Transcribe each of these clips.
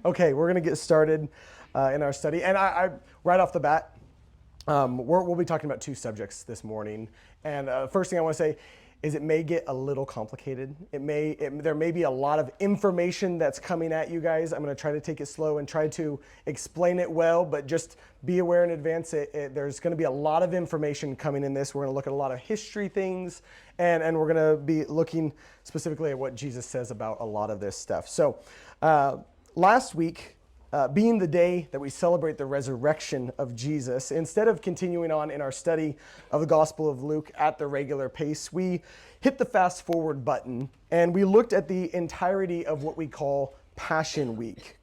Okay, we're going to get started in our study. And I right off the bat, we'll be talking about two subjects this morning. And first thing I want to say is it may get a little complicated. There may be a lot of information that's coming at you guys. I'm going to try to take it slow and try to explain it well, but just be aware in advance. There's going to be a lot of information coming in this. We're going to look at a lot of history things, and we're going to be looking specifically at what Jesus says about a lot of this stuff. So last week, being the day that we celebrate the resurrection of Jesus, instead of continuing on in our study of the Gospel of Luke at the regular pace, we hit the fast forward button and we looked at the entirety of what we call Passion Week.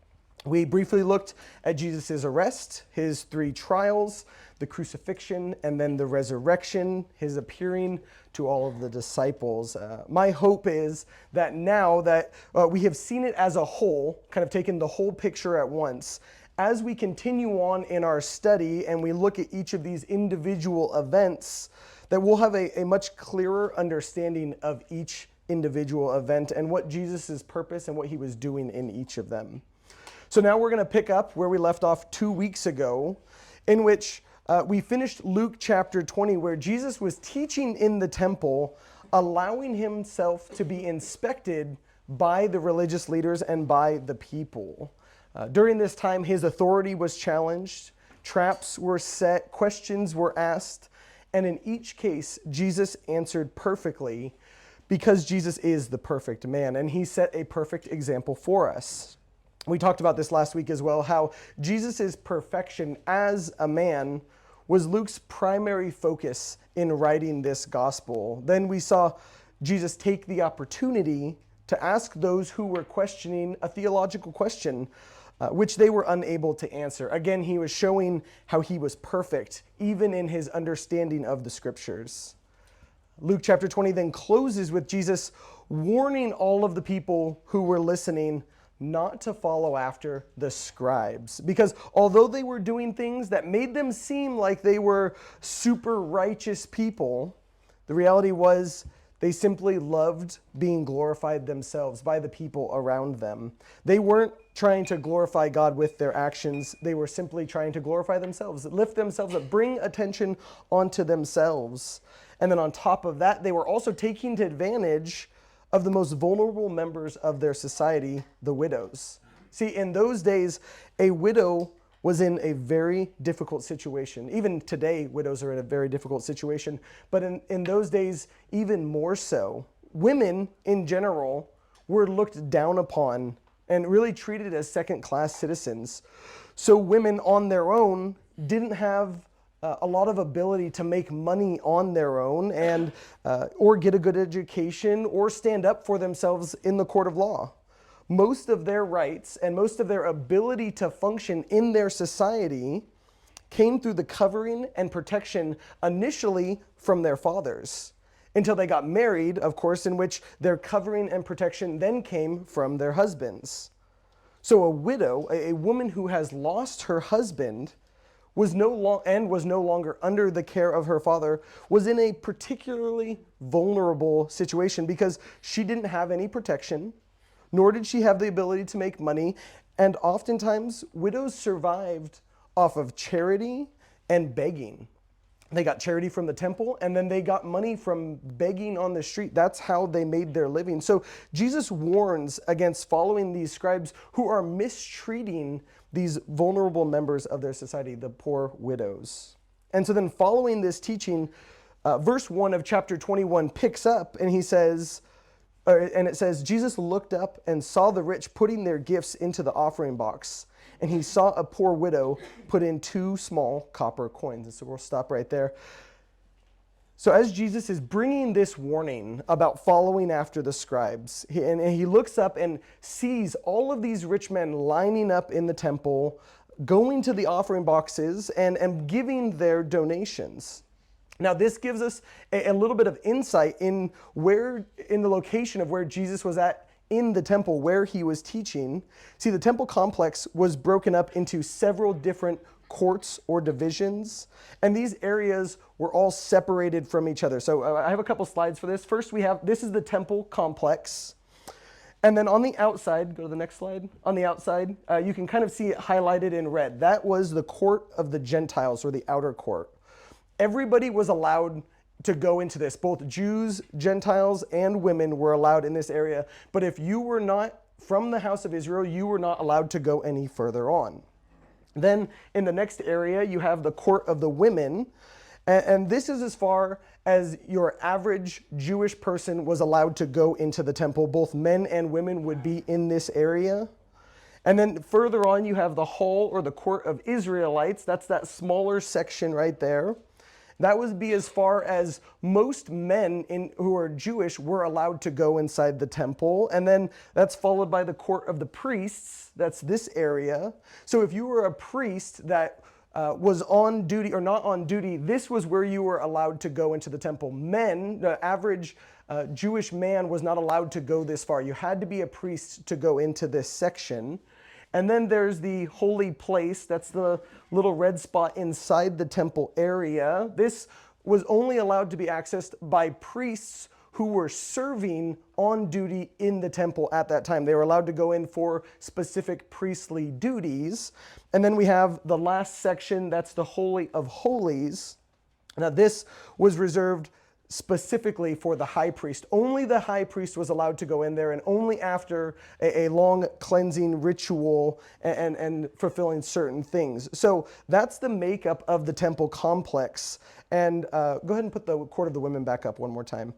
We briefly looked at Jesus' arrest, his 3 trials, the crucifixion, and then the resurrection, his appearing to all of the disciples. My hope is that now that we have seen it as a whole, kind of taken the whole picture at once, as we continue on in our study and we look at each of these individual events, that we'll have a much clearer understanding of each individual event and what Jesus' purpose and what he was doing in each of them. So now we're going to pick up where we left off 2 weeks ago, in which we finished Luke chapter 20, where Jesus was teaching in the temple, allowing himself to be inspected by the religious leaders and by the people. During this time, his authority was challenged, traps were set, questions were asked, and in each case, Jesus answered perfectly because Jesus is the perfect man, and he set a perfect example for us. We talked about this last week as well, how Jesus' perfection as a man was Luke's primary focus in writing this gospel. Then we saw Jesus take the opportunity to ask those who were questioning a theological question, which they were unable to answer. Again, he was showing how he was perfect, even in his understanding of the scriptures. Luke chapter 20 then closes with Jesus warning all of the people who were listening not to follow after the scribes. Because although they were doing things that made them seem like they were super righteous people, the reality was they simply loved being glorified themselves by the people around them. They weren't trying to glorify God with their actions. They were simply trying to glorify themselves, lift themselves up, bring attention onto themselves. And then on top of that, they were also taking advantage of the most vulnerable members of their society, the widows. See, in those days, a widow was in a very difficult situation. Even today, widows are in a very difficult situation. But in those days, even more so. Women, in general, were looked down upon and really treated as second-class citizens. So women on their own didn't have a lot of ability to make money on their own and or get a good education or stand up for themselves in the court of law. Most of their rights and most of their ability to function in their society came through the covering and protection initially from their fathers, until they got married, of course, in which their covering and protection then came from their husbands. So a widow, a woman who has lost her husband, was no longer under the care of her father, was in a particularly vulnerable situation because she didn't have any protection, nor did she have the ability to make money. And oftentimes, widows survived off of charity and begging. They got charity from the temple, and then they got money from begging on the street. That's how they made their living. So Jesus warns against following these scribes who are mistreating these vulnerable members of their society, the poor widows. And so then following this teaching, verse 1 of chapter 21 picks up, and he says, and it says, Jesus looked up and saw the rich putting their gifts into the offering box, and he saw a poor widow put in 2 small copper coins. And so we'll stop right there. So as Jesus is bringing this warning about following after the scribes, he looks up and sees all of these rich men lining up in the temple, going to the offering boxes and giving their donations. Now, this gives us a little bit of insight in the location of where Jesus was at in the temple, where he was teaching. See, the temple complex was broken up into several different courts or divisions, and these areas were all separated from each other. So I have a couple slides for this. First, this is the temple complex. And then on the outside, go to the next slide. On the outside, you can kind of see it highlighted in red. That was the court of the Gentiles, or the outer court. Everybody was allowed to go into this. Both Jews, Gentiles, and women were allowed in this area. But if you were not from the house of Israel, you were not allowed to go any further on. Then in the next area, you have the court of the women. And this is as far as your average Jewish person was allowed to go into the temple. Both men and women would be in this area. And then further on, you have the hall, or the court of Israelites. That's that smaller section right there. That would be as far as most men who are Jewish were allowed to go inside the temple. And then that's followed by the court of the priests. That's this area. So if you were a priest that was on duty or not on duty, this was where you were allowed to go into the temple. Men, the average Jewish man, was not allowed to go this far. You had to be a priest to go into this section. And then there's the holy place. That's the little red spot inside the temple area. This was only allowed to be accessed by priests who were serving on duty in the temple at that time. They were allowed to go in for specific priestly duties. And then we have the last section, that's the Holy of Holies. Now this was reserved specifically for the high priest. Only the high priest was allowed to go in there, and only after a long cleansing ritual and fulfilling certain things. So that's the makeup of the temple complex. And go ahead and put the court of the women back up one more time.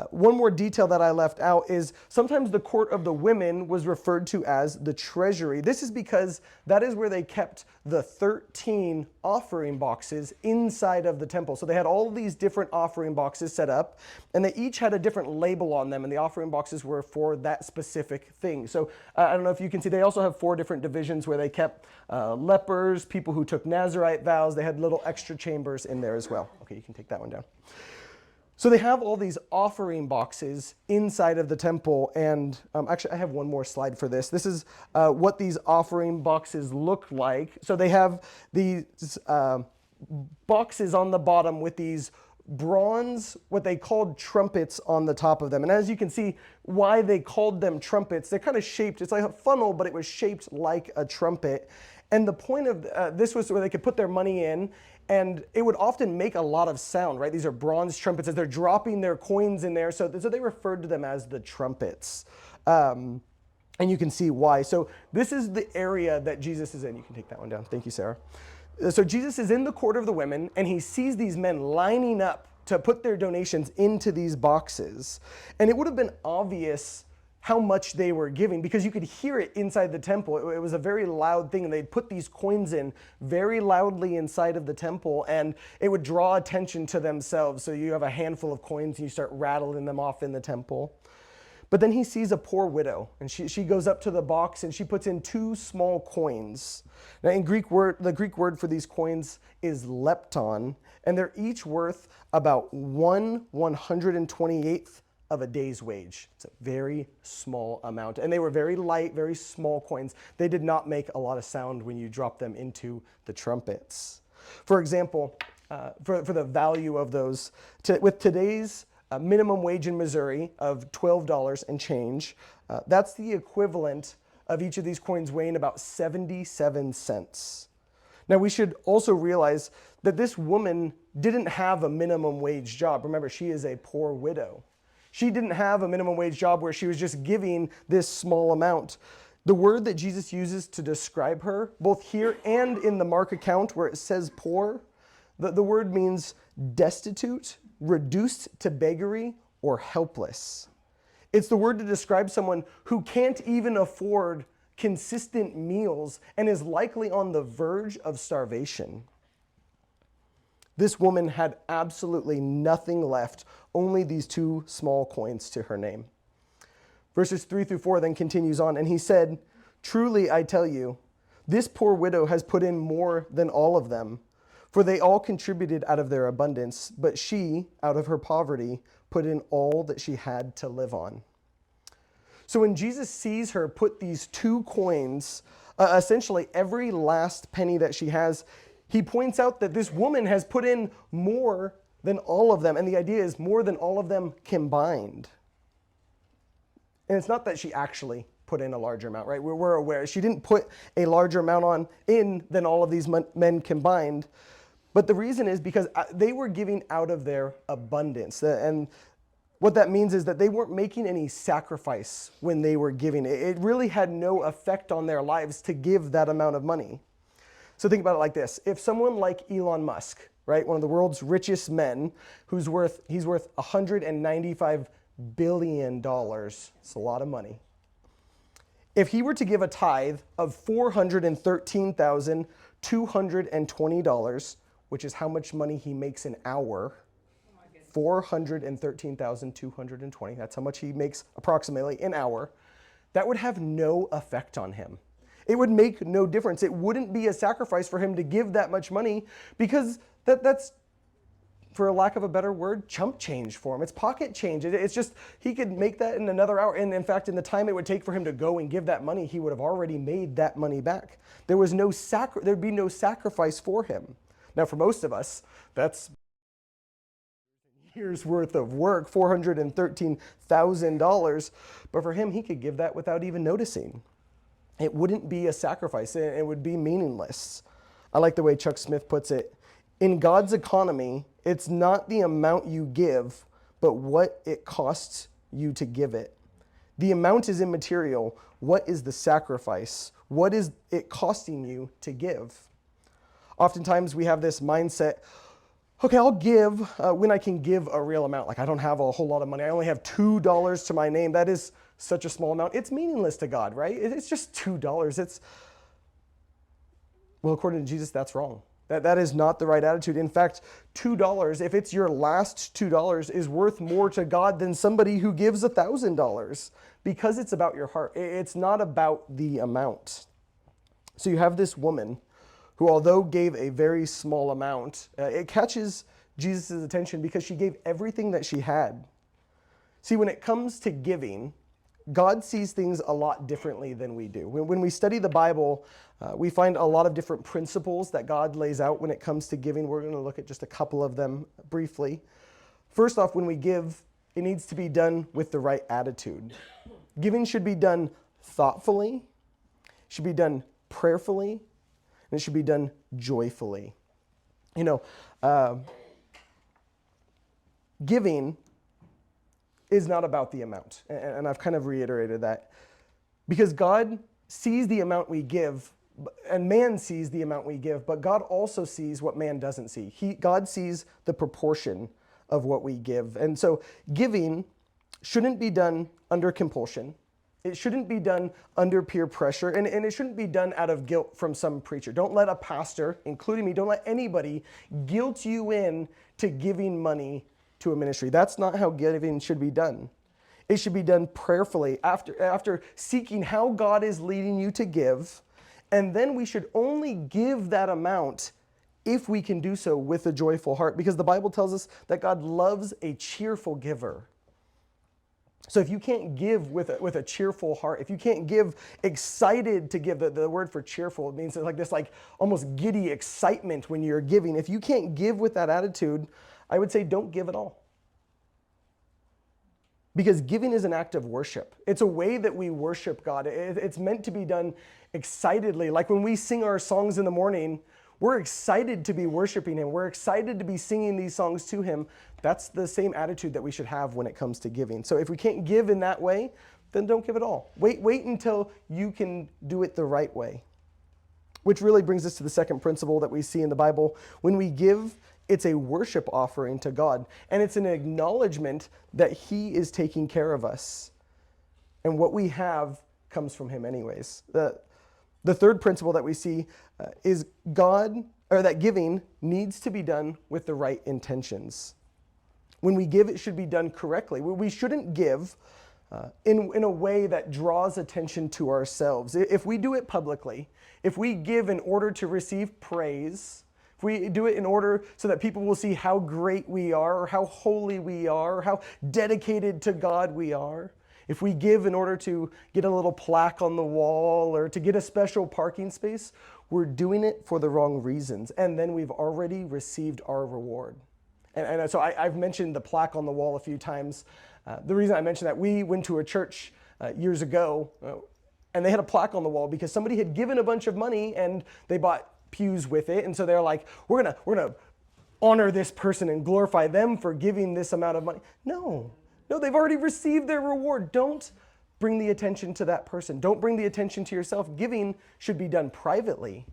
One more detail that I left out is sometimes the court of the women was referred to as the treasury. This is because that is where they kept the 13 offering boxes inside of the temple. So they had all of these different offering boxes set up, and they each had a different label on them, and the offering boxes were for that specific thing. So I don't know if you can see, they also have 4 different divisions where they kept lepers, people who took Nazirite vows. They had little extra chambers in there as well. Okay, you can take that one down. So they have all these offering boxes inside of the temple, and actually I have one more slide for this. This is what these offering boxes look like. So they have these boxes on the bottom with these bronze, what they called trumpets on the top of them. And as you can see, why they called them trumpets, they're kind of shaped, it's like a funnel, but it was shaped like a trumpet. And the point of this was where they could put their money in, and it would often make a lot of sound, right? These are bronze trumpets as they're dropping their coins in there. So they referred to them as the trumpets. And you can see why. So this is the area that Jesus is in. You can take that one down. Thank you, Sarah. So Jesus is in the court of the women, and he sees these men lining up to put their donations into these boxes. And it would have been obvious how much they were giving, because you could hear it inside the temple. It was a very loud thing, and they'd put these coins in very loudly inside of the temple, and it would draw attention to themselves. So you have a handful of coins, and you start rattling them off in the temple. But then he sees a poor widow, and she goes up to the box, and she puts in 2 small coins. Now in the Greek word for these coins is lepton, and they're each worth about 1/128th of a day's wage. It's a very small amount. And they were very light, very small coins. They did not make a lot of sound when you drop them into the trumpets. For example, for the value of those, with today's minimum wage in Missouri of $12 and change, that's the equivalent of each of these coins weighing about 77 cents. Now we should also realize that this woman didn't have a minimum wage job. Remember, she is a poor widow. She didn't have a minimum wage job where she was just giving this small amount. The word that Jesus uses to describe her, both here and in the Mark account where it says poor, the word means destitute, reduced to beggary, or helpless. It's the word to describe someone who can't even afford consistent meals and is likely on the verge of starvation. This woman had absolutely nothing left, only these 2 small coins to her name. Verses 3-4 then continues on, and he said, "Truly I tell you, this poor widow has put in more than all of them, for they all contributed out of their abundance, but she, out of her poverty, put in all that she had to live on." So when Jesus sees her put these 2 coins, essentially every last penny that she has, he points out that this woman has put in more than all of them. And the idea is more than all of them combined. And it's not that she actually put in a larger amount, right? We're aware. She didn't put a larger amount in than all of these men combined. But the reason is because they were giving out of their abundance. And what that means is that they weren't making any sacrifice when they were giving. It really had no effect on their lives to give that amount of money. So think about it like this. If someone like Elon Musk, right, one of the world's richest men, he's worth $195 billion. It's a lot of money. If he were to give a tithe of $413,220, which is how much money he makes an hour, 413,220, that's how much he makes approximately an hour, that would have no effect on him. It would make no difference. It wouldn't be a sacrifice for him to give that much money because that's, for a lack of a better word, chump change for him. It's pocket change. It's just, he could make that in another hour. And in fact, in the time it would take for him to go and give that money, he would have already made that money back. There'd be no sacrifice for him. Now, for most of us, that's years worth of work, $413,000. But for him, he could give that without even noticing. It wouldn't be a sacrifice. It would be meaningless. I like the way Chuck Smith puts it. In God's economy, it's not the amount you give, but what it costs you to give it. The amount is immaterial. What is the sacrifice? What is it costing you to give? Oftentimes we have this mindset, okay, I'll give when I can give a real amount. Like I don't have a whole lot of money. I only have $2 to my name. That is such a small amount. It's meaningless to God, right? It's just $2. Well, according to Jesus, that's wrong. That is not the right attitude. In fact, $2, if it's your last $2, is worth more to God than somebody who gives $1,000 because it's about your heart. It's not about the amount. So you have this woman who, although gave a very small amount, it catches Jesus' attention because she gave everything that she had. See, when it comes to giving, God sees things a lot differently than we do. When we study the Bible, we find a lot of different principles that God lays out when it comes to giving. We're going to look at just a couple of them briefly. First off, when we give, it needs to be done with the right attitude. Giving should be done thoughtfully, should be done prayerfully, and it should be done joyfully. Giving is not about the amount. And I've kind of reiterated that. Because God sees the amount we give, and man sees the amount we give, but God also sees what man doesn't see. God sees the proportion of what we give. And so giving shouldn't be done under compulsion. It shouldn't be done under peer pressure, and it shouldn't be done out of guilt from some preacher. Don't let a pastor, including me, don't let anybody guilt you in to giving money to a ministry. That's not how giving should be done. It should be done prayerfully after seeking how God is leading you to give, and then we should only give that amount if we can do so with a joyful heart, because the Bible tells us that God loves a cheerful giver. So if you can't give with a cheerful heart, if you can't give excited to give, the word for cheerful, it means like this almost giddy excitement when you're giving. If you can't give with that attitude, I would say don't give at all. Because giving is an act of worship. It's a way that we worship God. It's meant to be done excitedly. Like when we sing our songs in the morning, we're excited to be worshiping Him. We're excited to be singing these songs to Him. That's the same attitude that we should have when it comes to giving. So if we can't give in that way, then don't give at all. Wait until you can do it the right way. Which really brings us to the second principle that we see in the Bible. When we give, it's a worship offering to God. And it's an acknowledgement that He is taking care of us. And what we have comes from Him anyways. The third principle that we see is that giving needs to be done with the right intentions. When we give, it should be done correctly. We shouldn't give in a way that draws attention to ourselves. If we do it publicly, if we give in order to receive praise, if we do it in order so that people will see how great we are, or how holy we are, or how dedicated to God we are, if we give in order to get a little plaque on the wall or to get a special parking space, we're doing it for the wrong reasons. And then we've already received our reward. And so I've mentioned the plaque on the wall a few times. The reason I mentioned that, we went to a church years ago, and they had a plaque on the wall because somebody had given a bunch of money and they bought pews with it. And so they're like, we're gonna honor this person and glorify them for giving this amount of money. No, they've already received their reward. Don't bring the attention to that person. Don't bring the attention to yourself. Giving should be done privately.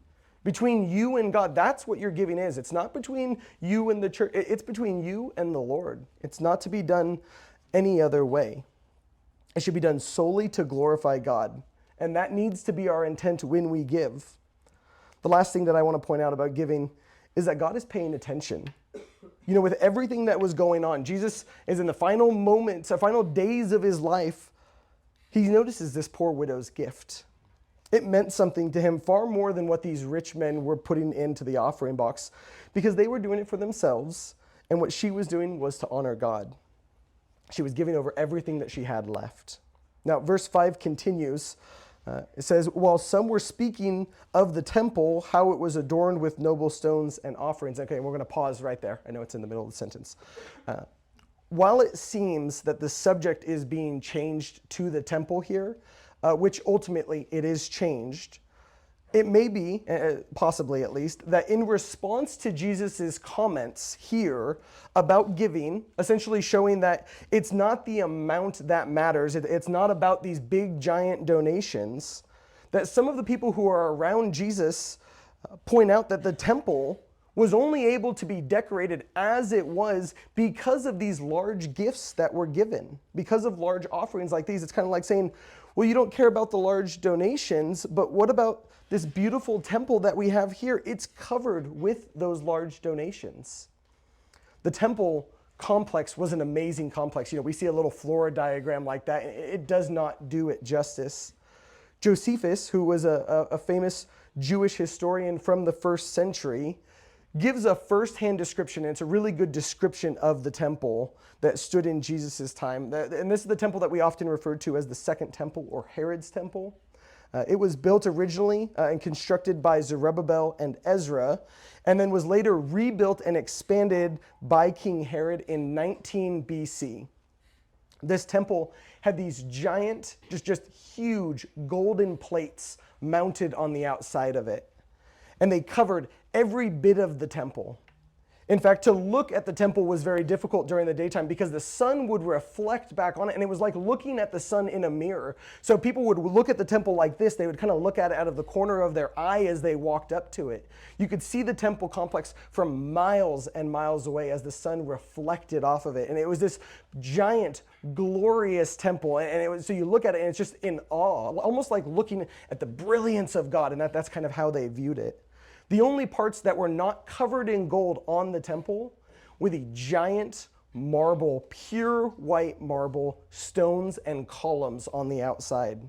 Between you and God, that's what your giving is. It's not between you and the church. It's between you and the Lord. It's not to be done any other way. It should be done solely to glorify God. And that needs to be our intent when we give. The last thing that I want to point out about giving is that God is paying attention. You know, with everything that was going on, Jesus is in the final moments, the final days of his life. He notices this poor widow's gift. It meant something to him far more than what these rich men were putting into the offering box, because they were doing it for themselves, and what she was doing was to honor God. She was giving over everything that she had left. Now, verse 5 continues. It says, while some were speaking of the temple, how it was adorned with noble stones and offerings. Okay, we're going to pause right there. I know it's in the middle of the sentence. While it seems that the subject is being changed to the temple here, which ultimately it is changed, it may be, possibly at least, that in response to Jesus's comments here about giving, essentially showing that it's not the amount that matters, it's not about these big giant donations, that some of the people who are around Jesus point out that the temple was only able to be decorated as it was because of these large gifts that were given, because of large offerings like these. It's kind of like saying, well, you don't care about the large donations, but what about this beautiful temple that we have here? It's covered with those large donations. The temple complex was an amazing complex. You know, we see a little flora diagram like that. It does not do it justice. Josephus, who was a famous Jewish historian from the 1st century, gives a first-hand description, and it's a really good description of the temple that stood in Jesus' time. And this is the temple that we often refer to as the Second Temple or Herod's Temple. It was built originally and constructed by Zerubbabel and Ezra, and then was later rebuilt and expanded by King Herod in 19 BC. This temple had these giant, just huge golden plates mounted on the outside of it. And they covered every bit of the temple. In fact, to look at the temple was very difficult during the daytime because the sun would reflect back on it, and it was like looking at the sun in a mirror. So people would look at the temple like this. They would kind of look at it out of the corner of their eye as they walked up to it. You could see the temple complex from miles and miles away as the sun reflected off of it. And it was this giant, glorious temple. And it was, so you look at it and it's just in awe, almost like looking at the brilliance of God. And that's kind of how they viewed it. The only parts that were not covered in gold on the temple were the giant marble, pure white marble stones and columns on the outside.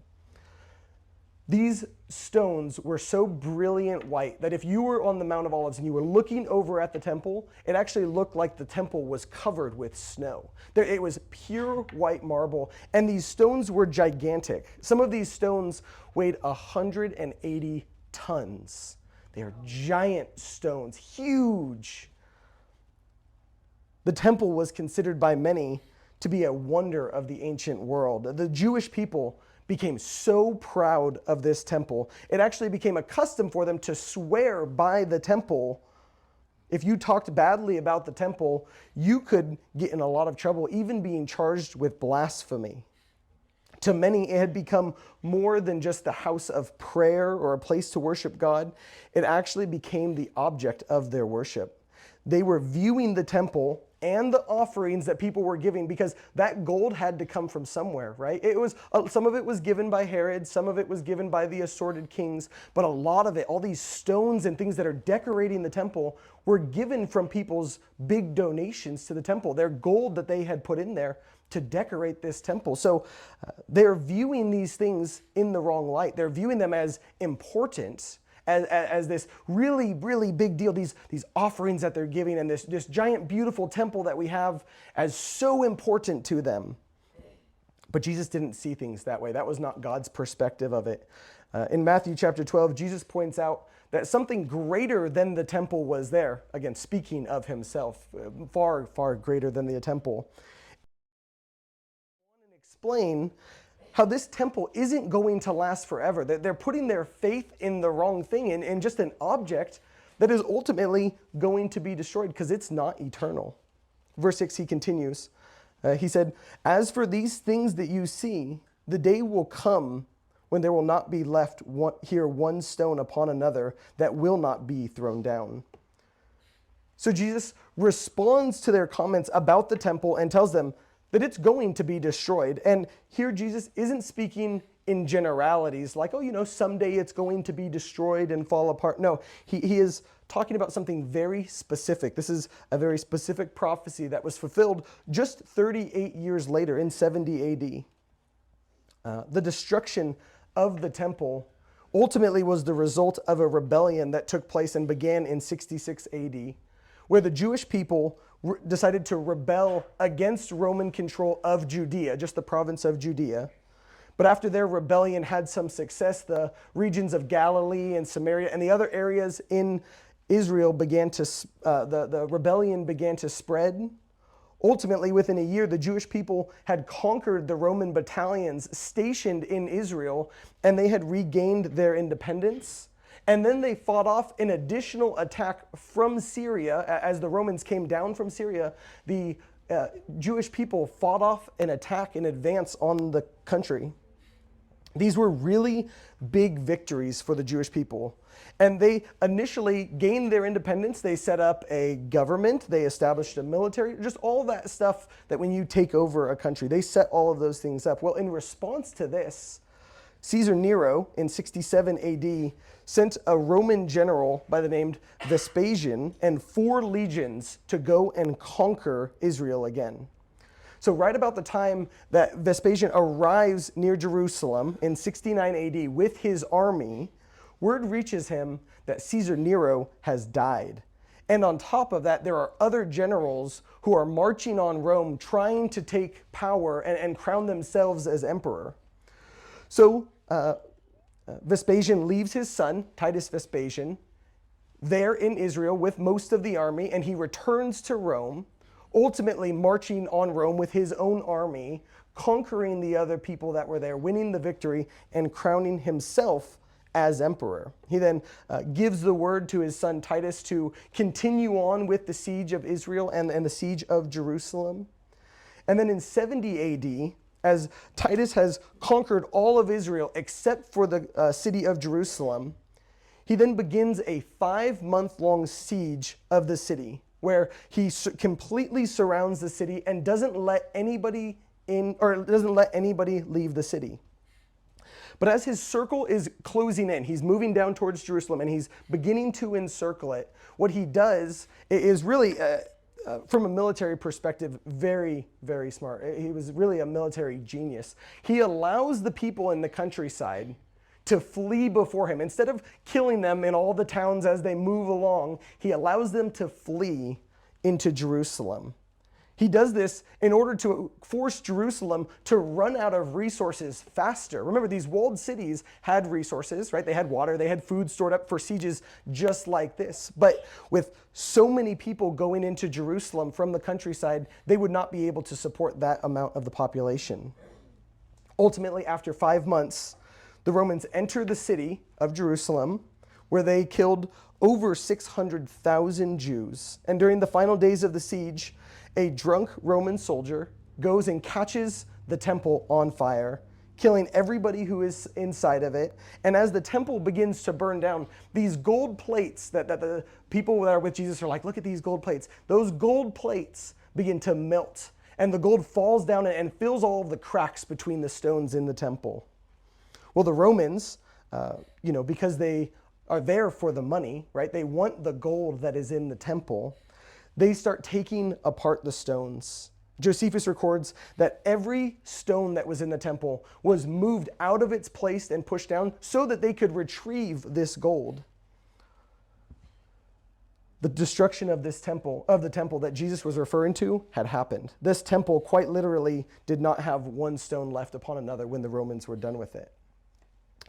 These stones were so brilliant white that if you were on the Mount of Olives and you were looking over at the temple, it actually looked like the temple was covered with snow. It was pure white marble, and these stones were gigantic. Some of these stones weighed 180 tons. They are giant stones, huge. The temple was considered by many to be a wonder of the ancient world. The Jewish people became so proud of this temple, it actually became a custom for them to swear by the temple. If you talked badly about the temple, you could get in a lot of trouble, even being charged with blasphemy. To many, it had become more than just the house of prayer or a place to worship God. It actually became the object of their worship. They were viewing the temple and the offerings that people were giving because that gold had to come from somewhere, right? It was some of it was given by Herod, some of it was given by the assorted kings, but a lot of it, all these stones and things that are decorating the temple, were given from people's big donations to the temple. Their gold that they had put in there to decorate this temple. So they're viewing these things in the wrong light. They're viewing them as important, as this really, really big deal, these offerings that they're giving and this giant, beautiful temple that we have as so important to them. But Jesus didn't see things that way. That was not God's perspective of it. In Matthew chapter 12, Jesus points out that something greater than the temple was there. Again, speaking of himself, far, far greater than the temple. Explain how this temple isn't going to last forever. They're putting their faith in the wrong thing, in just an object that is ultimately going to be destroyed because it's not eternal. Verse 6, he continues. He said, "As for these things that you see, the day will come when there will not be left here one stone upon another that will not be thrown down." So Jesus responds to their comments about the temple and tells them that it's going to be destroyed. And here Jesus isn't speaking in generalities like, someday it's going to be destroyed and fall apart. No, he is talking about something very specific. This is a very specific prophecy that was fulfilled just 38 years later in 70 AD. The destruction of the temple ultimately was the result of a rebellion that took place and began in 66 AD, where the Jewish people decided to rebel against Roman control of Judea, just the province of Judea. But after their rebellion had some success, the regions of Galilee and Samaria and the other areas in Israel the rebellion began to spread. Ultimately, within a year, the Jewish people had conquered the Roman battalions stationed in Israel, and they had regained their independence. And then they fought off an additional attack from Syria. As the Romans came down from Syria, the Jewish people fought off an attack in advance on the country. These were really big victories for the Jewish people. And they initially gained their independence. They set up a government. They established a military, just all that stuff that when you take over a country, they set all of those things up. Well, in response to this, Caesar Nero in 67 AD sent a Roman general by the name Vespasian and 4 legions to go and conquer Israel again. So right about the time that Vespasian arrives near Jerusalem in 69 AD with his army, word reaches him that Caesar Nero has died. And on top of that, there are other generals who are marching on Rome trying to take power and crown themselves as emperor. So Vespasian leaves his son, Titus Vespasian, there in Israel with most of the army, and he returns to Rome, ultimately marching on Rome with his own army, conquering the other people that were there, winning the victory, and crowning himself as emperor. He then gives the word to his son Titus to continue on with the siege of Israel and the siege of Jerusalem. And then in 70 AD, as Titus has conquered all of Israel except for the city of Jerusalem, he then begins a 5-month-long siege of the city, where he completely surrounds the city and doesn't let anybody in, or doesn't let anybody leave the city. But as his circle is closing in, he's moving down towards Jerusalem and he's beginning to encircle it. What he does is really, from a military perspective, very, very smart. He was really a military genius. He allows the people in the countryside to flee before him. Instead of killing them in all the towns as they move along, he allows them to flee into Jerusalem. He does this in order to force Jerusalem to run out of resources faster. Remember, these walled cities had resources, right? They had water, they had food stored up for sieges just like this. But with so many people going into Jerusalem from the countryside, they would not be able to support that amount of the population. Ultimately, after 5 months, the Romans enter the city of Jerusalem, where they killed over 600,000 Jews. And during the final days of the siege, a drunk Roman soldier goes and catches the temple on fire, killing everybody who is inside of it. And as the temple begins to burn down, these gold plates that the people that are with Jesus are like, look at these gold plates. Those gold plates begin to melt, and the gold falls down and fills all of the cracks between the stones in the temple. Well, the Romans, because they are there for the money, right? They want the gold that is in the temple. They start taking apart the stones. Josephus records that every stone that was in the temple was moved out of its place and pushed down so that they could retrieve this gold. The destruction of this temple, of the temple that Jesus was referring to, had happened. This temple quite literally did not have one stone left upon another when the Romans were done with it.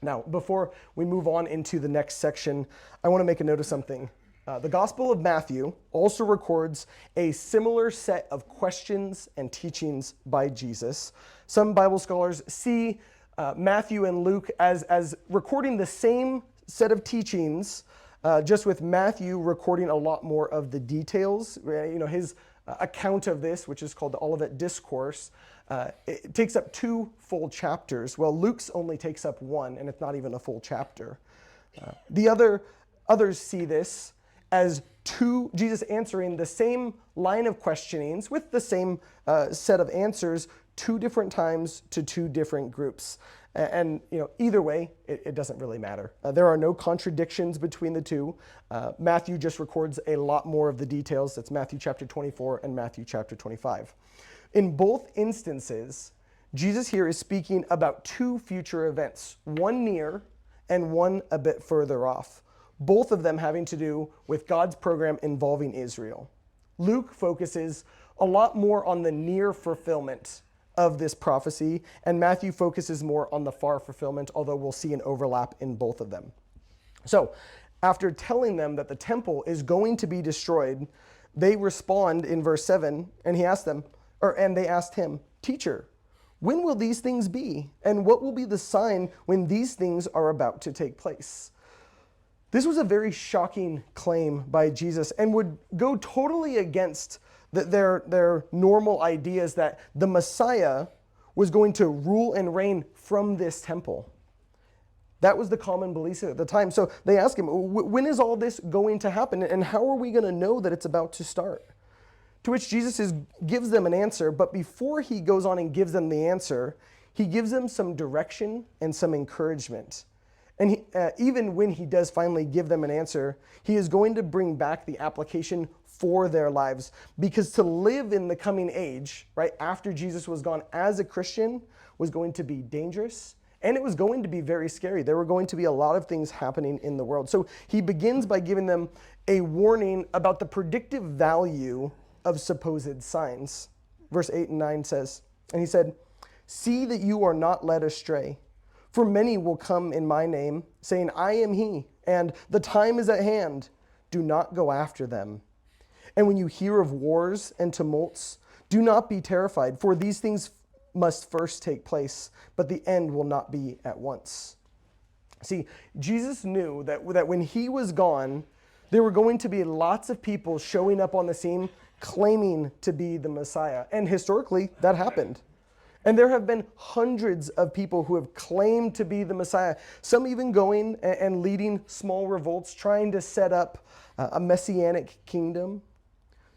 Now, before we move on into the next section, I want to make a note of something. The Gospel of Matthew also records a similar set of questions and teachings by Jesus. Some Bible scholars see Matthew and Luke as recording the same set of teachings, just with Matthew recording a lot more of the details. His account of this, which is called the Olivet Discourse, it takes up 2 full chapters. Well, Luke's only takes up 1, and it's not even a full chapter. Others see this as Jesus answering the same line of questionings with the same set of answers 2 different times to 2 different groups. And either way, it doesn't really matter. There are no contradictions between the 2. Matthew just records a lot more of the details. That's Matthew chapter 24 and Matthew chapter 25. In both instances, Jesus here is speaking about 2 future events, one near and one a bit further off, both of them having to do with God's program involving Israel. Luke focuses a lot more on the near fulfillment of this prophecy, and Matthew focuses more on the far fulfillment, although we'll see an overlap in both of them. So, after telling them that the temple is going to be destroyed, they respond in verse 7, and they asked him, "Teacher, when will these things be? And what will be the sign when these things are about to take place?" This was a very shocking claim by Jesus and would go totally against their normal ideas that the Messiah was going to rule and reign from this temple. That was the common belief at the time. So they ask him, when is all this going to happen? And how are we going to know that it's about to start? To which Jesus gives them an answer, but before he goes on and gives them the answer, he gives them some direction and some encouragement. And even when he does finally give them an answer, he is going to bring back the application for their lives. Because to live in the coming age, right, after Jesus was gone as a Christian, was going to be dangerous, and it was going to be very scary. There were going to be a lot of things happening in the world. So he begins by giving them a warning about the predictive value of supposed signs. Verse 8 and 9 says, and he said, "See that you are not led astray. For many will come in my name, saying, 'I am he,' and 'the time is at hand.' Do not go after them. And when you hear of wars and tumults, do not be terrified, for these things must first take place, but the end will not be at once." See, Jesus knew that when he was gone, there were going to be lots of people showing up on the scene claiming to be the Messiah. And historically, that happened. And there have been hundreds of people who have claimed to be the Messiah, some even going and leading small revolts, trying to set up a messianic kingdom.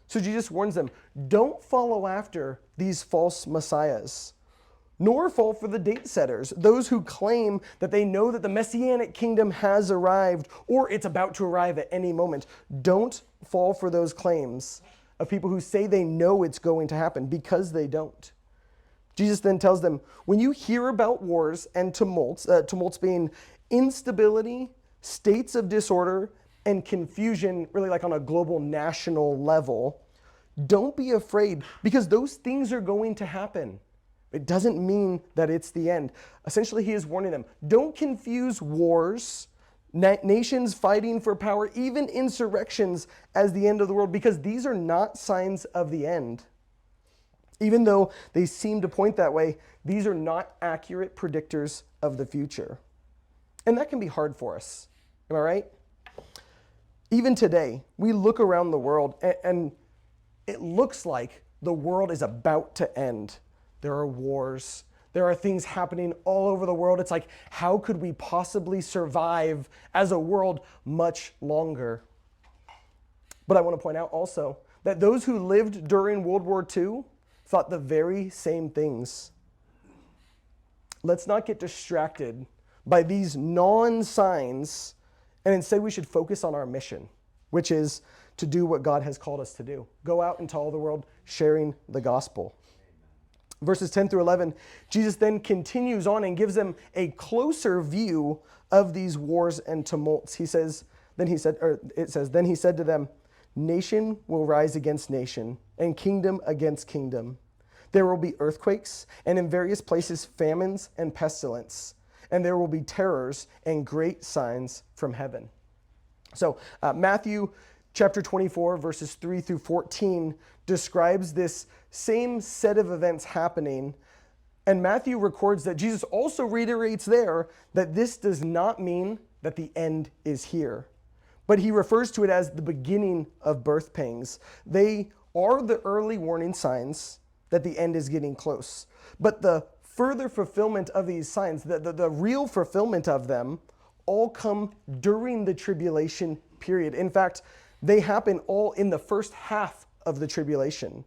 So Jesus warns them, don't follow after these false messiahs, nor fall for the date setters, those who claim that they know that the messianic kingdom has arrived or it's about to arrive at any moment. Don't fall for those claims of people who say they know it's going to happen, because they don't. Jesus then tells them, when you hear about wars and tumults, tumults being instability, states of disorder, and confusion, really like on a global national level, don't be afraid, because those things are going to happen. It doesn't mean that it's the end. Essentially, he is warning them, don't confuse wars, nations fighting for power, even insurrections as the end of the world, because these are not signs of the end. Even though they seem to point that way, these are not accurate predictors of the future. And that can be hard for us. Am I right? Even today, we look around the world and it looks like the world is about to end. There are wars. There are things happening all over the world. It's like, how could we possibly survive as a world much longer? But I want to point out also that those who lived during World War II thought the very same things. Let's not get distracted by these non-signs, and instead we should focus on our mission, which is to do what God has called us to do. Go out into all the world sharing the gospel. Verses 10 through 11, Jesus then continues on and gives them a closer view of these wars and tumults. Then he said to them, nation will rise against nation, and kingdom against kingdom. There will be earthquakes, and in various places famines and pestilence, and there will be terrors and great signs from heaven. So Matthew chapter 24, verses 3 through 14, describes this same set of events happening. And Matthew records that Jesus also reiterates there that this does not mean that the end is here, but he refers to it as the beginning of birth pangs. They are the early warning signs that the end is getting close. But the further fulfillment of these signs, the real fulfillment of them, all come during the tribulation period. In fact, they happen all in the first half of the tribulation.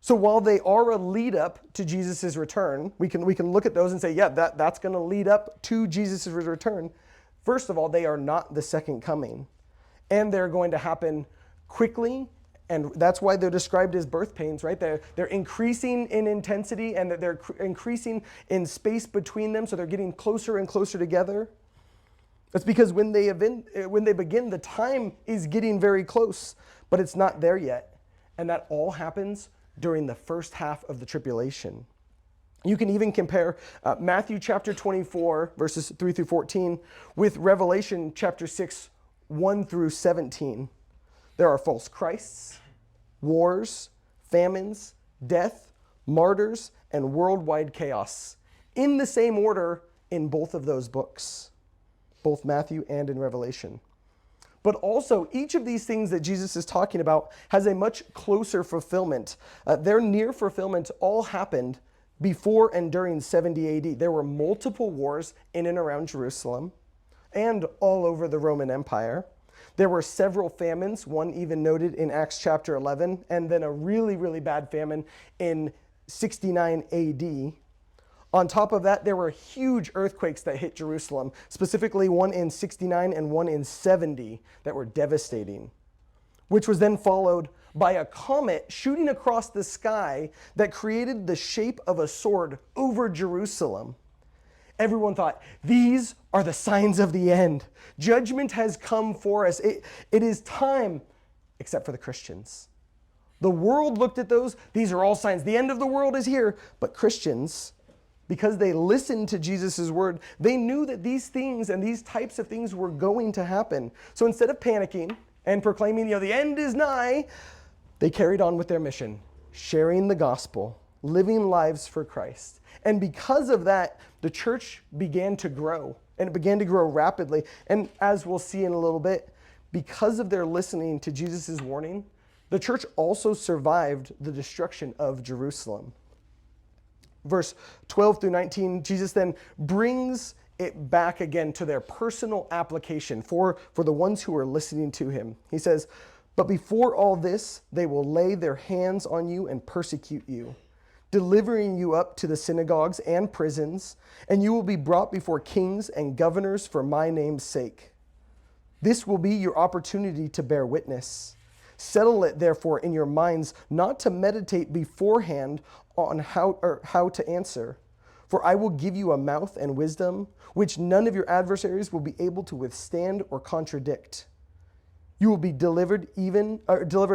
So while they are a lead up to Jesus' return, we can look at those and say, yeah, that's going to lead up to Jesus' return. First of all, they are not the second coming. And they're going to happen quickly, and that's why they're described as birth pains, right? They're increasing in intensity, and they're increasing in space between them, so they're getting closer and closer together. That's because when they begin, the time is getting very close, but it's not there yet. And that all happens during the first half of the tribulation. You can even compare Matthew chapter 24, verses 3 through 14, with Revelation chapter 6, 1 through 17. There are false Christs, wars, famines, death, martyrs, and worldwide chaos, in the same order in both of those books, both Matthew and in Revelation. But also, each of these things that Jesus is talking about has a much closer fulfillment. Their near fulfillment all happened before and during 70 AD. There were multiple wars in and around Jerusalem and all over the Roman Empire. There were several famines, one even noted in Acts chapter 11, and then a really, really bad famine in 69 AD. On top of that, there were huge earthquakes that hit Jerusalem, specifically one in 69 and one in 70 that were devastating, which was then followed by a comet shooting across the sky that created the shape of a sword over Jerusalem. Everyone thought, these are the signs of the end. Judgment has come for us. It is time, except for the Christians. The world looked at those. These are all signs. The end of the world is here. But Christians, because they listened to Jesus' word, they knew that these things and these types of things were going to happen. So instead of panicking and proclaiming, the end is nigh, they carried on with their mission, sharing the gospel, living lives for Christ. And because of that, the church began to grow, and it began to grow rapidly. And as we'll see in a little bit, because of their listening to Jesus' warning, the church also survived the destruction of Jerusalem. Verse 12 through 19, Jesus then brings it back again to their personal application for the ones who are listening to him. He says, "But before all this, they will lay their hands on you and persecute you, delivering you up to the synagogues and prisons, and you will be brought before kings and governors for my name's sake. This will be your opportunity to bear witness. Settle it, therefore, in your minds not to meditate beforehand on how to answer. For I will give you a mouth and wisdom, which none of your adversaries will be able to withstand or contradict. You will be delivered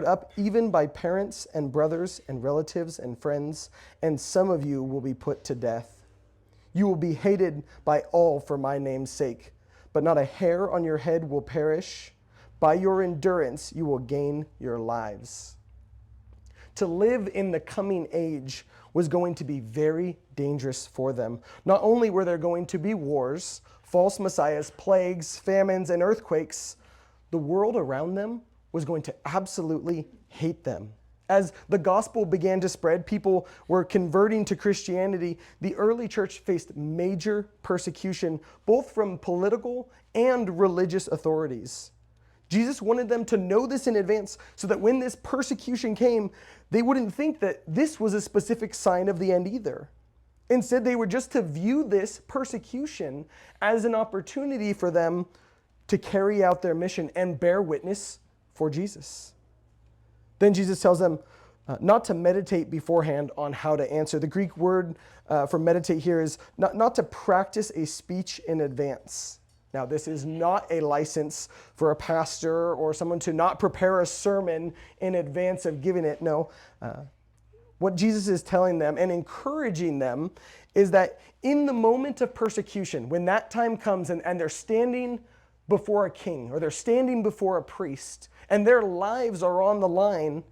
up even by parents and brothers and relatives and friends, and some of you will be put to death. You will be hated by all for my name's sake, but not a hair on your head will perish. By your endurance, you will gain your lives." To live in the coming age was going to be very dangerous for them. Not only were there going to be wars, false messiahs, plagues, famines, and earthquakes, the world around them was going to absolutely hate them. As the gospel began to spread, people were converting to Christianity. The early church faced major persecution, both from political and religious authorities. Jesus wanted them to know this in advance so that when this persecution came, they wouldn't think that this was a specific sign of the end either. Instead, they were just to view this persecution as an opportunity for them to carry out their mission and bear witness for Jesus. Then Jesus tells them not to meditate beforehand on how to answer. The Greek word for meditate here is not to practice a speech in advance. Now, this is not a license for a pastor or someone to not prepare a sermon in advance of giving it. No. What Jesus is telling them and encouraging them is that in the moment of persecution, when that time comes and they're standing before a king or they're standing before a priest and their lives are on the line,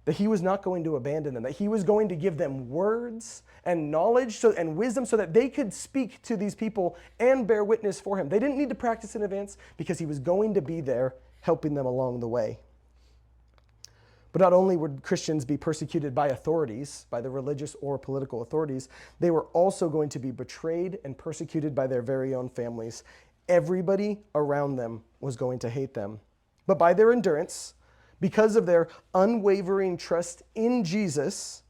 that he was not going to abandon them, that he was going to give them words and knowledge and wisdom so that they could speak to these people and bear witness for him. They didn't need to practice in advance because he was going to be there helping them along the way. But not only would Christians be persecuted by authorities, by the religious or political authorities, they were also going to be betrayed and persecuted by their very own families. Everybody around them was going to hate them. But by their endurance, because of their unwavering trust in Jesus,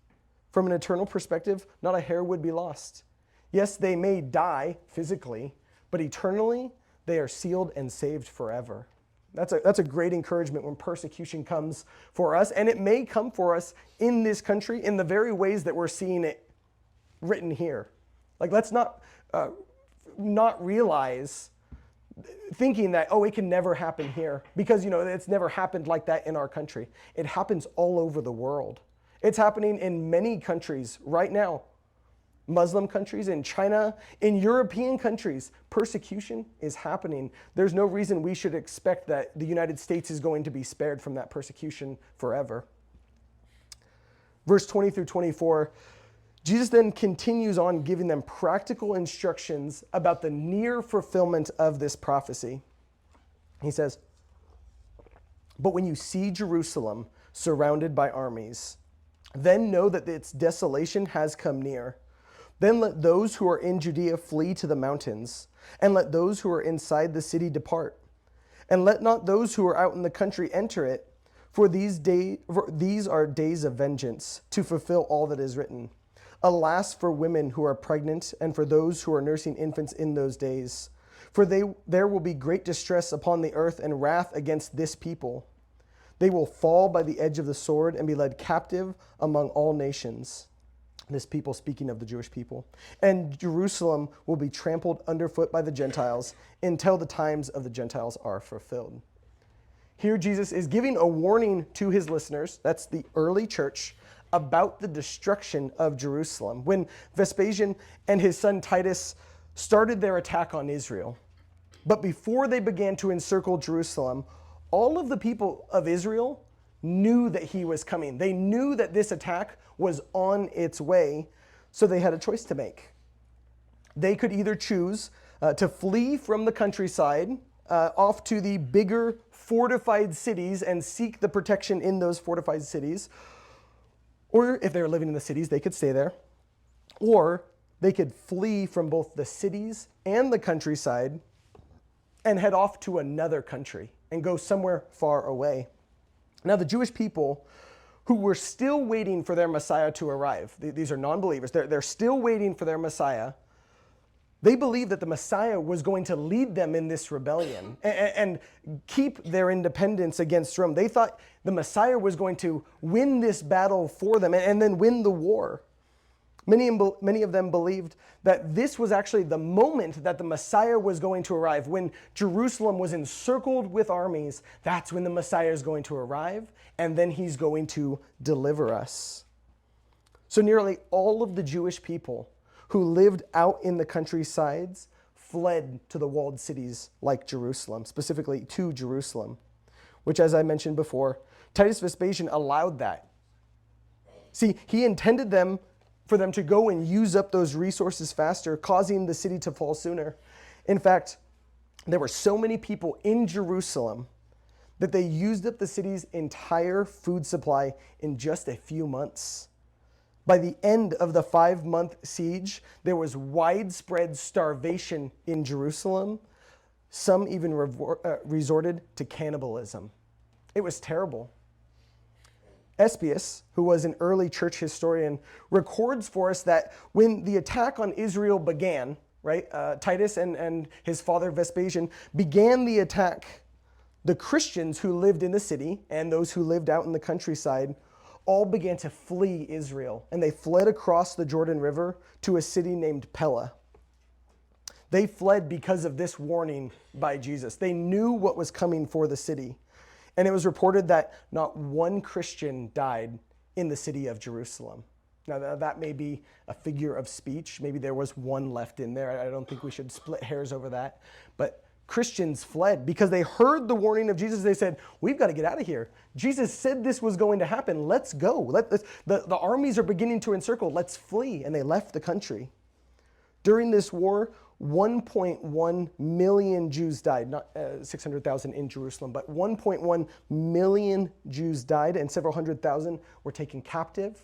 from an eternal perspective, not a hair would be lost. Yes, they may die physically, but eternally, they are sealed and saved forever. That's a great encouragement when persecution comes for us, and it may come for us in this country in the very ways that we're seeing it written here. Like, let's not realize thinking that, oh, it can never happen here because, it's never happened like that in our country. It happens all over the world. It's happening in many countries right now. Muslim countries, in China, in European countries, persecution is happening. There's no reason we should expect that the United States is going to be spared from that persecution forever. Verse 20 through 24, Jesus then continues on giving them practical instructions about the near fulfillment of this prophecy. He says, "But when you see Jerusalem surrounded by armies, then know that its desolation has come near. Then let those who are in Judea flee to the mountains, and let those who are inside the city depart. And let not those who are out in the country enter it, for these are days of vengeance, to fulfill all that is written. Alas for women who are pregnant, and for those who are nursing infants in those days. For there will be great distress upon the earth and wrath against this people. They will fall by the edge of the sword and be led captive among all nations." This people speaking of the Jewish people. "And Jerusalem will be trampled underfoot by the Gentiles until the times of the Gentiles are fulfilled." Here Jesus is giving a warning to his listeners, that's the early church, about the destruction of Jerusalem. When Vespasian and his son Titus started their attack on Israel, but before they began to encircle Jerusalem, all of the people of Israel knew that he was coming. They knew that this attack was on its way, so they had a choice to make. They could either choose to flee from the countryside off to the bigger fortified cities and seek the protection in those fortified cities, or if they were living in the cities, they could stay there, or they could flee from both the cities and the countryside and head off to another country and go somewhere far away. Now, the Jewish people who were still waiting for their Messiah to arrive, these are non-believers, they're still waiting for their Messiah. They believed that the Messiah was going to lead them in this rebellion and keep their independence against Rome. They thought the Messiah was going to win this battle for them and then win the war. Many of them believed that this was actually the moment that the Messiah was going to arrive. When Jerusalem was encircled with armies, that's when the Messiah is going to arrive, and then he's going to deliver us. So nearly all of the Jewish people who lived out in the countrysides fled to the walled cities like Jerusalem, specifically to Jerusalem, which, as I mentioned before, Titus Vespasian allowed that. See, he intended for them to go and use up those resources faster, causing the city to fall sooner. In fact, there were so many people in Jerusalem that they used up the city's entire food supply in just a few months. By the end of the 5-month siege, there was widespread starvation in Jerusalem. Some even resorted to cannibalism. It was terrible. Espius, who was an early church historian, records for us that when the attack on Israel began, right, Titus and his father Vespasian began the attack, the Christians who lived in the city and those who lived out in the countryside all began to flee Israel, and they fled across the Jordan River to a city named Pella. They fled because of this warning by Jesus. They knew what was coming for the city. And it was reported that not one Christian died in the city of Jerusalem. Now, that may be a figure of speech. Maybe there was one left in there. I don't think we should split hairs over that. But Christians fled because they heard the warning of Jesus. They said, we've got to get out of here. Jesus said this was going to happen. Let's go. The armies are beginning to encircle. Let's flee. And they left the country. During this war, 1.1 million Jews died, not 600,000 in Jerusalem, but 1.1 million Jews died and several hundred thousand were taken captive.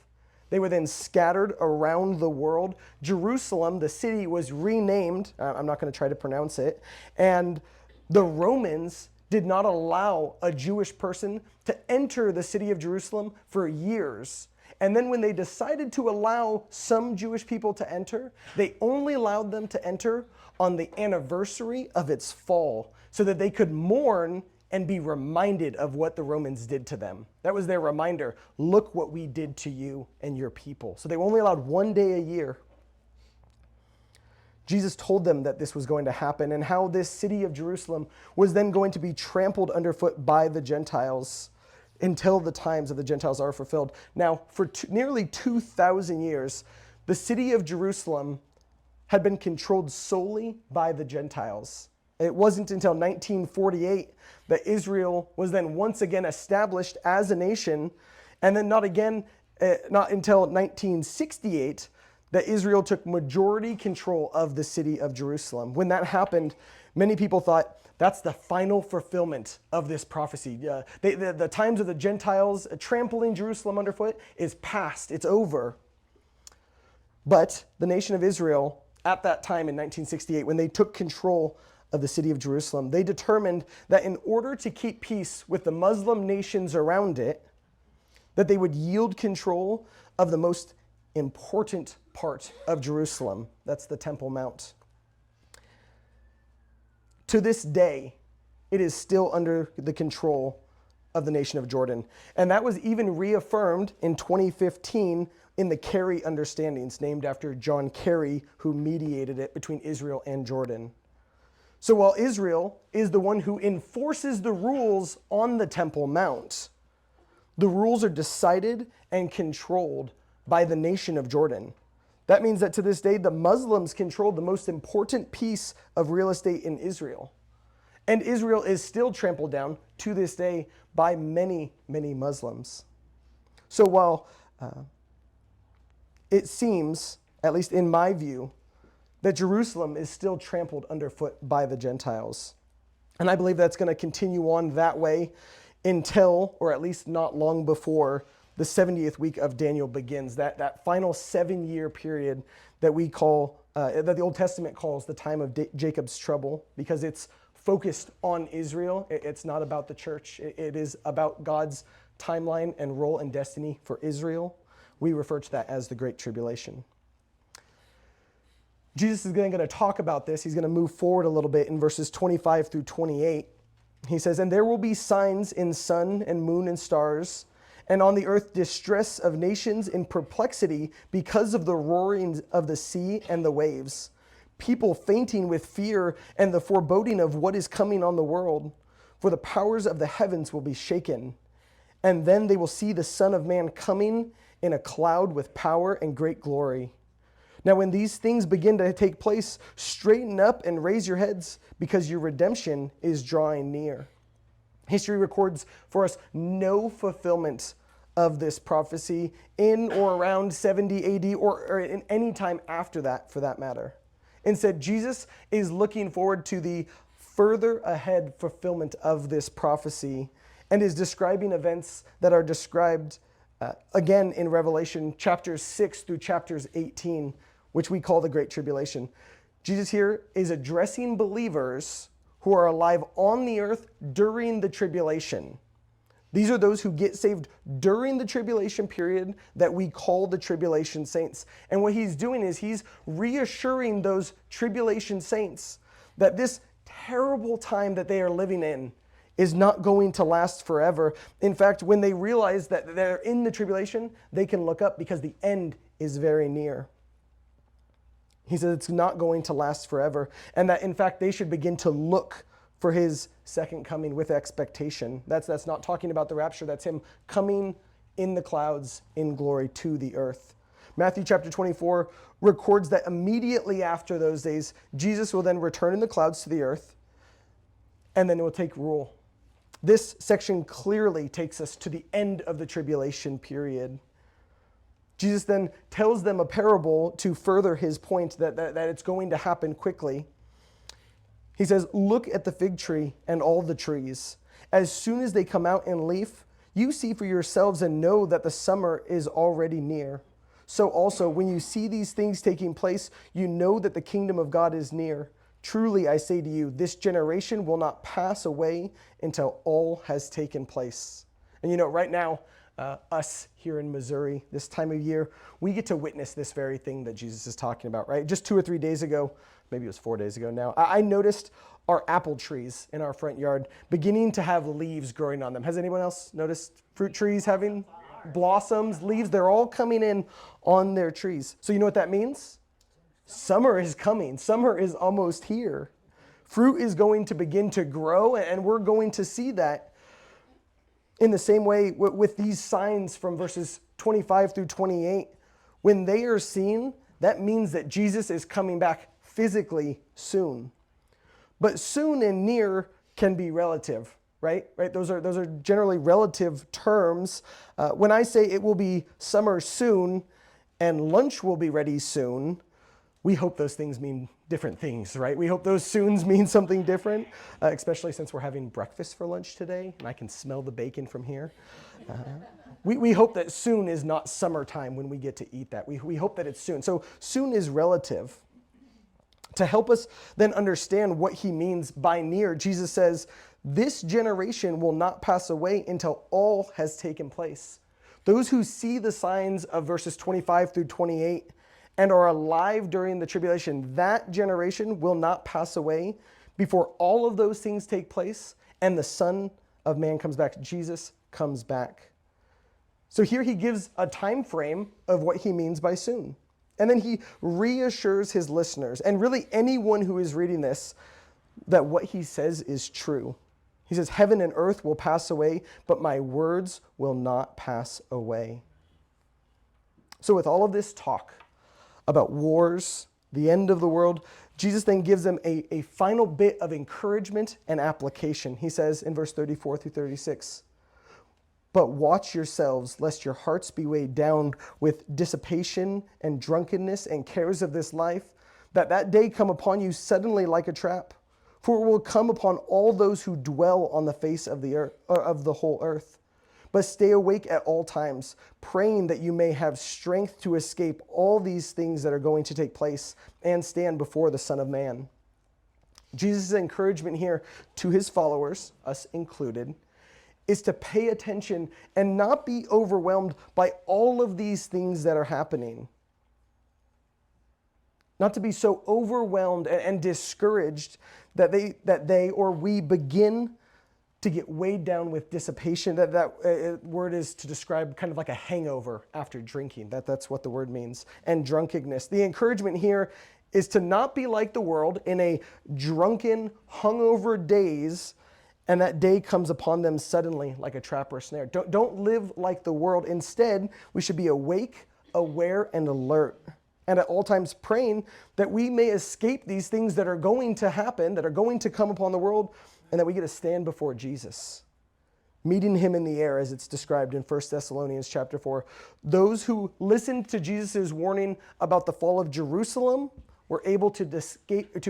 They were then scattered around the world. Jerusalem, the city, was renamed. I'm not going to try to pronounce it. And the Romans did not allow a Jewish person to enter the city of Jerusalem for years. And then when they decided to allow some Jewish people to enter, they only allowed them to enter on the anniversary of its fall so that they could mourn and be reminded of what the Romans did to them. That was their reminder. Look what we did to you and your people. So they were only allowed one day a year. Jesus told them that this was going to happen and how this city of Jerusalem was then going to be trampled underfoot by the Gentiles until the times of the Gentiles are fulfilled. Now, for nearly 2,000 years, the city of Jerusalem had been controlled solely by the Gentiles. It wasn't until 1948 that Israel was then once again established as a nation, and then not until 1968 that Israel took majority control of the city of Jerusalem. When that happened, many people thought that's the final fulfillment of this prophecy. The times of the Gentiles trampling Jerusalem underfoot is past, it's over. But the nation of Israel, at that time in 1968, when they took control of the city of Jerusalem, they determined that in order to keep peace with the Muslim nations around it, that they would yield control of the most important part of Jerusalem. That's the Temple Mount. To this day, it is still under the control of the nation of Jordan. And that was even reaffirmed in 2015 in the Kerry Understandings, named after John Kerry, who mediated it between Israel and Jordan. So while Israel is the one who enforces the rules on the Temple Mount, the rules are decided and controlled by the nation of Jordan. That means that to this day, the Muslims control the most important piece of real estate in Israel. And Israel is still trampled down to this day by many, many Muslims. So while it seems, at least in my view, that Jerusalem is still trampled underfoot by the Gentiles. And I believe that's going to continue on that way until, or at least not long before, the 70th week of Daniel begins, that final 7-year period that we call, that the Old Testament calls the time of Jacob's trouble, because it's focused on Israel. It's not about the church. It is about God's timeline and role and destiny for Israel. We refer to that as the Great Tribulation. Jesus is going to talk about this. He's going to move forward a little bit in verses 25 through 28. He says, "And there will be signs in sun and moon and stars, and on the earth distress of nations in perplexity because of the roaring of the sea and the waves, people fainting with fear and the foreboding of what is coming on the world. For the powers of the heavens will be shaken. And then they will see the Son of Man coming in a cloud with power and great glory. Now when these things begin to take place, straighten up and raise your heads, because your redemption is drawing near." History records for us no fulfillment of this prophecy in or around 70 AD or in any time after that, for that matter. Instead, Jesus is looking forward to the further ahead fulfillment of this prophecy and is describing events that are described again in Revelation chapters 6 through chapters 18, which we call the Great Tribulation. Jesus here is addressing believers who are alive on the earth during the tribulation. These are those who get saved during the tribulation period that we call the tribulation saints. And what he's doing is he's reassuring those tribulation saints that this terrible time that they are living in is not going to last forever. In fact, when they realize that they're in the tribulation, they can look up because the end is very near. He says it's not going to last forever, and that in fact they should begin to look for his second coming with expectation. That's not talking about the rapture. That's him coming in the clouds in glory to the earth. Matthew chapter 24 records that immediately after those days, Jesus will then return in the clouds to the earth. and then it will take rule. This section clearly takes us to the end of the tribulation period. Jesus then tells them a parable to further his point that it's going to happen quickly. He says, "Look at the fig tree and all the trees. As soon as they come out in leaf, you see for yourselves and know that the summer is already near. So also, when you see these things taking place, you know that the kingdom of God is near. Truly, I say to you, this generation will not pass away until all has taken place." And you know, right now, us here in Missouri, this time of year, we get to witness this very thing that Jesus is talking about, right? Just 2 or 3 days ago, maybe it was 4 days ago now, I noticed our apple trees in our front yard beginning to have leaves growing on them. Has anyone else noticed fruit trees having blossoms, leaves? They're all coming in on their trees. So you know what that means? Summer is coming. Summer is almost here. Fruit is going to begin to grow, and we're going to see that. In the same way, with these signs from verses 25 through 28, when they are seen, that means that Jesus is coming back physically soon. But soon and near can be relative, right? Those are generally relative terms. When I say it will be summer soon and lunch will be ready soon, we hope those things mean different things, right? We hope those soons mean something different, especially since we're having breakfast for lunch today, and I can smell the bacon from here. We hope that soon is not summertime when we get to eat that. We hope that it's soon. So soon is relative. To help us then understand what he means by near, Jesus says, this generation will not pass away until all has taken place. Those who see the signs of verses 25 through 28 and are alive during the tribulation, that generation will not pass away before all of those things take place and the Son of Man comes back. Jesus comes back. So here he gives a time frame of what he means by soon. And then he reassures his listeners, and really anyone who is reading this, that what he says is true. He says, heaven and earth will pass away, but my words will not pass away. So with all of this talk about wars, the end of the world, Jesus then gives them a final bit of encouragement and application. He says in verse 34 through 36, "But watch yourselves, lest your hearts be weighed down with dissipation and drunkenness and cares of this life, that day come upon you suddenly like a trap. For it will come upon all those who dwell on the face of the earth, of the whole earth. But stay awake at all times, praying that you may have strength to escape all these things that are going to take place and stand before the Son of Man." Jesus' encouragement here to his followers, us included, is to pay attention and not be overwhelmed by all of these things that are happening. Not to be so overwhelmed and discouraged that they or we begin to get weighed down with dissipation. That word is to describe kind of like a hangover after drinking. That's what the word means. And drunkenness. The encouragement here is to not be like the world in a drunken, hungover daze, and that day comes upon them suddenly like a trap or a snare. Don't live like the world. Instead, we should be awake, aware, and alert. And at all times praying that we may escape these things that are going to happen, that are going to come upon the world, and that we get to stand before Jesus, meeting him in the air as it's described in 1 Thessalonians chapter 4. Those who listened to Jesus' warning about the fall of Jerusalem were able to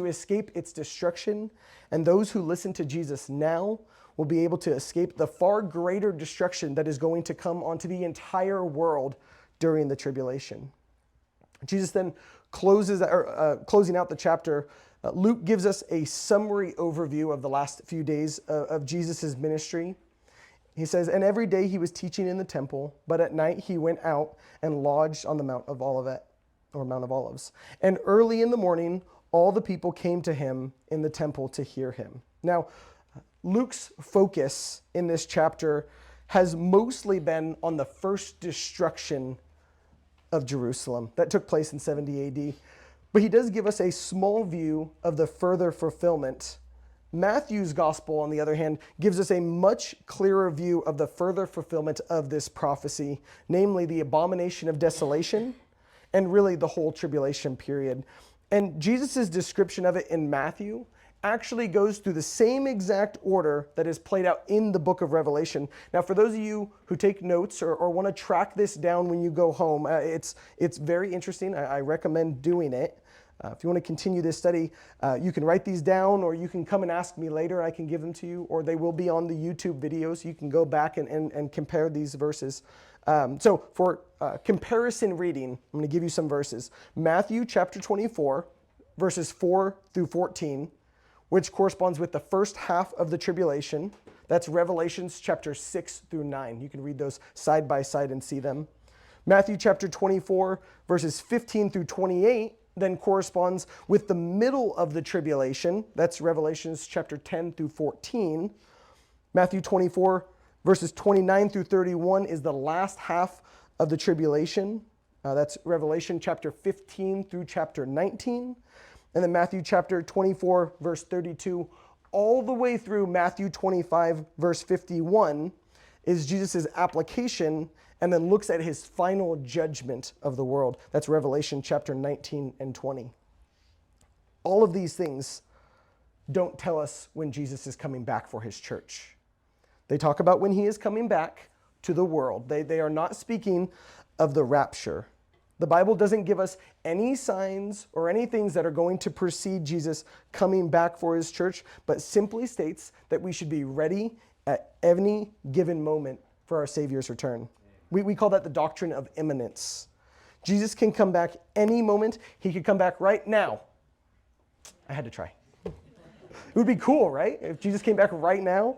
escape its destruction, and those who listen to Jesus now will be able to escape the far greater destruction that is going to come onto the entire world during the tribulation. Jesus then closing out the chapter, Luke gives us a summary overview of the last few days of Jesus' ministry. He says, "And every day he was teaching in the temple, but at night he went out and lodged on the Mount of Olives. And early in the morning, all the people came to him in the temple to hear him." Now, Luke's focus in this chapter has mostly been on the first destruction of Jerusalem that took place in 70 AD. But he does give us a small view of the further fulfillment. Matthew's gospel, on the other hand, gives us a much clearer view of the further fulfillment of this prophecy, namely the abomination of desolation and really the whole tribulation period. And Jesus' description of it in Matthew actually goes through the same exact order that is played out in the book of Revelation. Now, for those of you who take notes or want to track this down when you go home, it's very interesting. I recommend doing it. If you want to continue this study, you can write these down, or you can come and ask me later. I can give them to you, or they will be on the YouTube videos. You can go back and compare these verses. So for comparison reading, I'm going to give you some verses. Matthew chapter 24, verses 4 through 14, which corresponds with the first half of the tribulation. That's Revelations chapter 6 through 9. You can read those side by side and see them. Matthew chapter 24, verses 15 through 28, then corresponds with the middle of the tribulation. That's Revelations chapter 10 through 14. Matthew 24, verses 29 through 31 is the last half of the tribulation. That's Revelation chapter 15 through chapter 19. And then Matthew chapter 24, verse 32, all the way through Matthew 25, verse 51, is Jesus' application, and then looks at his final judgment of the world. That's Revelation chapter 19 and 20. All of these things don't tell us when Jesus is coming back for his church. They talk about when he is coming back to the world. They are not speaking of the rapture. The Bible doesn't give us any signs or any things that are going to precede Jesus coming back for his church, but simply states that we should be ready at any given moment for our Savior's return. We call that the doctrine of imminence. Jesus can come back any moment. He could come back right now. I had to try. It would be cool, right? If Jesus came back right now.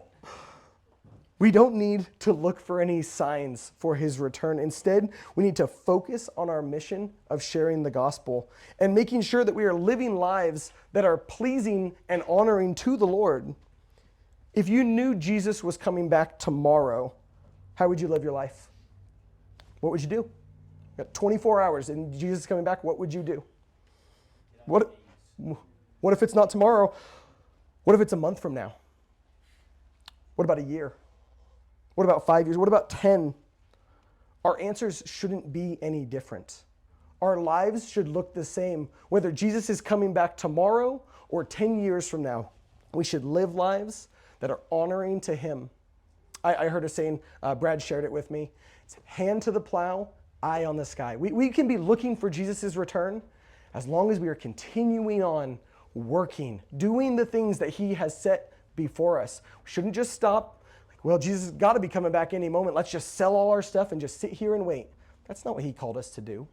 We don't need to look for any signs for his return. Instead, we need to focus on our mission of sharing the gospel and making sure that we are living lives that are pleasing and honoring to the Lord. If you knew Jesus was coming back tomorrow, how would you live your life? What would you do? You got 24 hours and Jesus is coming back. What would you do? What if it's not tomorrow? What if it's a month from now? What about a year? What about 5 years? What about 10? Our answers shouldn't be any different. Our lives should look the same. Whether Jesus is coming back tomorrow or 10 years from now, we should live lives that are honoring to him. I heard a saying, Brad shared it with me. It's hand to the plow, eye on the sky. We can be looking for Jesus' return as long as we are continuing on working, doing the things that he has set before us. We shouldn't just stop. Well, Jesus has got to be coming back any moment. Let's just sell all our stuff and just sit here and wait. That's not what he called us to do.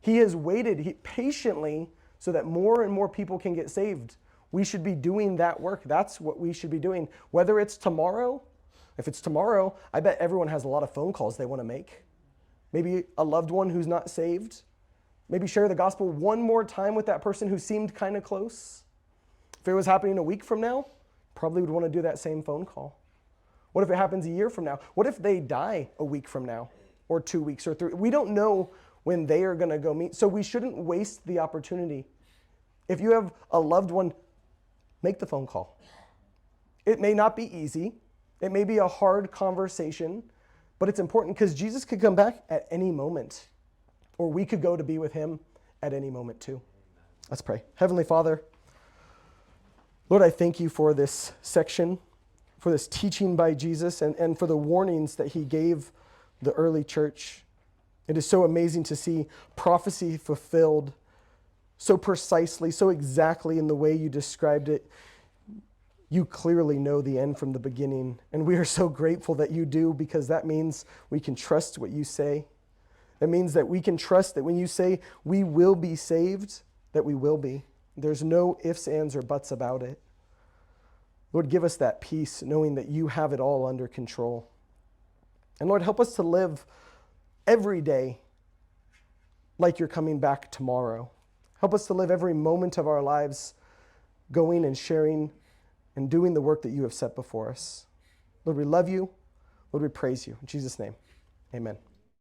He has waited patiently so that more and more people can get saved. We should be doing that work. That's what we should be doing. Whether it's tomorrow, if it's tomorrow, I bet everyone has a lot of phone calls they want to make. Maybe a loved one who's not saved. Maybe share the gospel one more time with that person who seemed kind of close. If it was happening a week from now, probably would want to do that same phone call. What if it happens a year from now? What if they die a week from now or 2 weeks or 3? We don't know when they are going to go meet. So we shouldn't waste the opportunity. If you have a loved one, make the phone call. It may not be easy. It may be a hard conversation, but it's important because Jesus could come back at any moment, or we could go to be with him at any moment too. Let's pray. Heavenly Father, Lord, I thank you for this section, for this teaching by Jesus, and for the warnings that he gave the early church. It is so amazing to see prophecy fulfilled so precisely, so exactly in the way you described it. You clearly know the end from the beginning, and we are so grateful that you do, because that means we can trust what you say. That means that we can trust that when you say we will be saved, that we will be. There's no ifs, ands, or buts about it. Lord, give us that peace, knowing that you have it all under control. And Lord, help us to live every day like you're coming back tomorrow. Help us to live every moment of our lives going and sharing and doing the work that you have set before us. Lord, we love you. Lord, we praise you. In Jesus' name, amen.